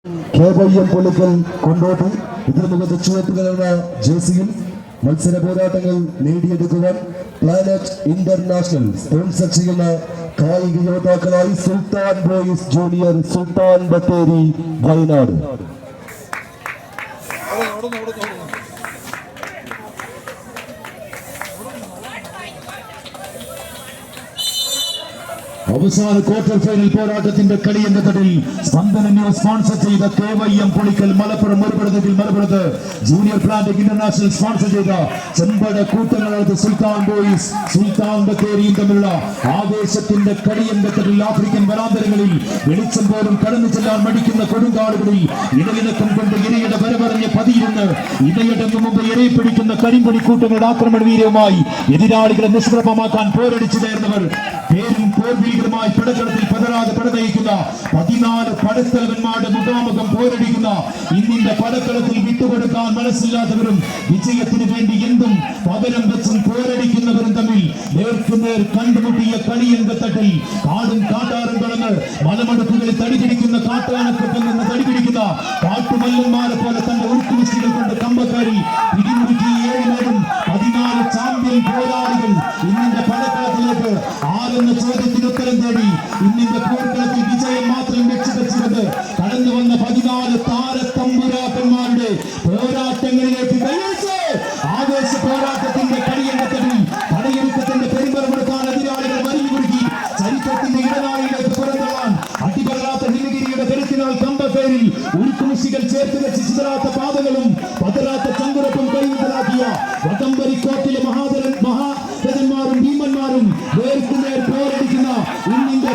KYM പുള്ളിക്കൽ Kondotty ഇതിന് മികച്ച ചുവപ്പുകളുള്ള ജേഴ്സിയിൽ മത്സര പോരാട്ടങ്ങൾ നേടിയെടുക്കുവാൻ പ്ലാനറ്റ് ഇന്റർനാഷണൽ സ്പോൺസർ ചെയ്യുന്ന കായിക യോദ്ധാക്കളായി സുൽത്താൻ ബോയ്സ് ജൂനിയർ സുൽത്താൻ ബത്തേരി വയനാട്. അവസാന ക്വാർട്ടർ ഫൈനൽ പോരാട്ടത്തിന്റെ കളിയെന്ന തടിൽ സ്പന്ദന സ്പോൺസർ ചെയ്ത KYM പുളിക്കൽ മലപ്പുറം മലപ്പുറത്ത് ജൂനിയർ പ്ലാന്റിംഗ് ഇന്റർനാഷണൽ സ്പോൺസർ ചെയ്ത ചെമ്പട കൂട്ടങ്ങളാണ് സുൽത്താൻ ബോയ്സ് സുൽത്താൻ ബത്തേരിയും തമ്മിലുള്ള ആവേശത്തിന്റെ കളിയെന്ന തടിൽ ആഫ്രിക്കൻ വനാന്തരങ്ങളിൽ വെളിച്ചം പോലും കടന്നു ചെല്ലാൻ മടിക്കുന്ന കൊടുങ്കാടുകളിൽ ഇടയിലക്കം കൊണ്ട് ഇരയുടെ വരവറിഞ്ഞ് പതിയിരുന്ന് ഇടയടങ്ങു മുമ്പ് ഇരയെ പിടിക്കുന്ന കരിമ്പൊടി കൂട്ടങ്ങളുടെ ആക്രമണ വീര്യവുമായി എതിരാളികളെ നിഷ്പ്രഭമാക്കാൻ പോരടിച്ചു കയറുന്നവർ പേരും പോർവീകരമായി പടക്കളത്തിൽ പതരാതെ പടനയിക്കുന്ന 14 പടത്തലവന്മാരുടെ മുഖാമുഖം പോരടിക്കുന്ന ഇന്നിന്റെ പടക്കളത്തിൽ വിട്ടുകൊടുക്കാൻ മനസ്സില്ലാത്തവരും വിജയത്തിന് വേണ്ടി എന്തും പകരം വെച്ചും പോരടിക്കുന്നവരും തമ്മിൽ നേർക്കുനേർ കണ്ടുമുട്ടിയ കളിയങ്കത്തട്ടിൽ കാടും കാട്ടാറും കടന്ന് മലമടുക്കുകളിൽ തടിപിടിക്കുന്ന കാട്ടാനക്കൊപ്പം നിന്ന് തടിപിടിക്കുന്ന കാട്ടുമല്ലന്മാരെ പോലെ തന്റെ ഉരുക്കുവിസ്റ്റുകൾ കൊണ്ട് കമ്പക്കാരി പിടിമുറുക്കി 7 നേടും 14 ചാമ്പ്യൻ പോരാളികൾ ഇന്നിന്റെ പടക്കളത്തിലേക്ക് ആരെന്ന ചോദ്യത്തിന് ഉത്തരം തേടി ഇന്നിന്റെ പോർക്കളത്തിൽ വിജയം മാത്രം ലക്ഷ്യവെച്ചുകൊണ്ട് കടന്നു വന്ന 14 താരത്തമ്പുരാക്കന്മാരുടെ പോരാട്ടങ്ങളിലേക്ക് ആവേശ പോരാട്ടത്തിന്റെ കളിയങ്കത്തടിൽ പടയൊരുക്കത്തിന്റെ പെരുമ്പറമെടുക്കാൻ എതിരാളികൾ വരിഞ്ഞുകുറുക്കി ചരിത്രത്തിന്റെ ഇടനാഴിയിലേക്ക് പുറന്തള്ളാൻ അടിപറയാത്ത ഹിമഗിരിയുടെ കരുത്തിനാൽ കമ്പപ്പേരിൽ ഉരുക്കുമുഷികൾ ചേർത്ത് വെച്ച് ചിതറാത്ത പാതകളും പതരാത്ത ചങ്കുറപ്പും കൈമുതലാക്കിയ വടംവലിക്കോട്ടിലെ മഹാരഥന്മാരും ഭീമന്മാരും നേർക്കുനേർ പോരടിക്കുന്ന ഇന്നിന്റെ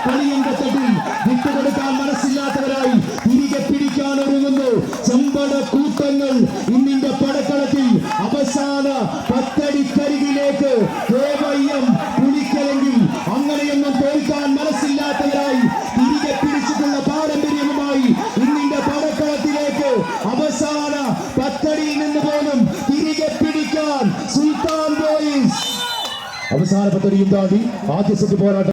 കളിയങ്കത്തട്ടിൽ വിട്ടുകൊടുക്കാൻ മനസ്സില്ലാത്തവരായി തിരികെ പിടിക്കാൻ ഒരുങ്ങുന്നു ചെമ്പട കൂട്ടങ്ങൾ. ഇന്നിന്റെ പടക്കളത്തിൽ അവസാന 10 അടിക്കരികിലേക്ക് KYM പുലിക്കലെങ്കിൽ അങ്ങനെയൊന്നും തോൽക്കാൻ മനസ്സില്ലാത്തവരായി തിരികെ പിടിച്ചിട്ടുള്ള പാരമ്പര്യവുമായി ഇന്നിന്റെ പടക്കളത്തിലേക്ക് അവസാന 10 അടിയിൽ നിന്ന് പോലും തിരികെ പിടിക്കാൻ സുൽത്താൻ ബോയ്സ് അവസാന 10 അടിയും താണ്ടി ആദ്യ സെറ്റ് പോരാട്ടം